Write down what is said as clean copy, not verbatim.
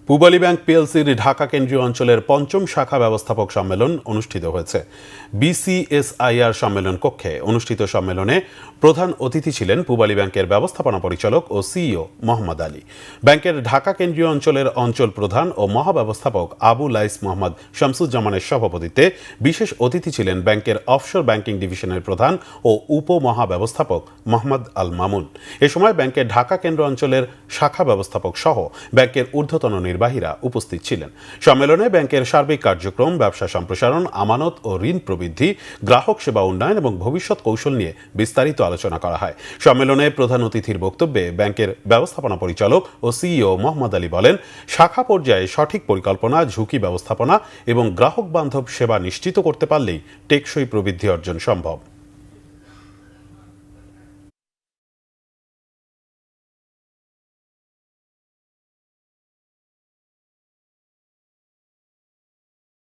Pubali bank পিএলসির Dhaka কেন্দ্রীয় অঞ্চলের পঞ্চম শাখা ব্যবস্থাপক সম্মেলন অনুষ্ঠিত হয়েছে। বিসিএসআইআর সম্মেলন কক্ষে অনুষ্ঠিত সম্মেলনে প্রধান অতিথি ছিলেন পূবালী ব্যাংকের ব্যবস্থাপনা পরিচালক ও সিইও মোহাম্মদ আলী। ব্যাংকের ঢাকা কেন্দ্রীয় অঞ্চলের অঞ্চল প্রধান ও মহাব্যবস্থাপক আবু লাইস মোহাম্মদ শামসুজ্জামানের সভাপতিত্বে বিশেষ অতিথি ছিলেন ব্যাংকের অফশোর ব্যাংকিং ডিভিশনের প্রধান ও উপমহাব্যবস্থাপক মোহাম্মদ আল মামুন। এ সময় ব্যাংকের ঢাকা কেন্দ্র অঞ্চলের শাখা ব্যবস্থাপক সহ ব্যাংকের ঊর্ধ্বতন নির্বাহীরা উপস্থিত ছিলেন। সম্মেলনে ব্যাংকের সার্বিক কার্যক্রম, ব্যবসা সম্প্রসারণ, আমানত ও ঋণ প্রবৃদ্ধি, গ্রাহক সেবা উন্নয়ন এবং ভবিষ্যৎ কৌশল নিয়ে বিস্তারিত আলোচনা করা হয়। সম্মেলনে প্রধান অতিথির বক্তব্যে ব্যাংকের ব্যবস্থাপনা পরিচালক ও সিইও মোহাম্মদ আলী বলেন, শাখা পর্যায়ে সঠিক পরিকল্পনা, ঝুঁকি ব্যবস্থাপনা এবং গ্রাহক বান্ধব সেবা নিশ্চিত করতে পারলেই টেকসই প্রবৃদ্ধি অর্জন সম্ভব।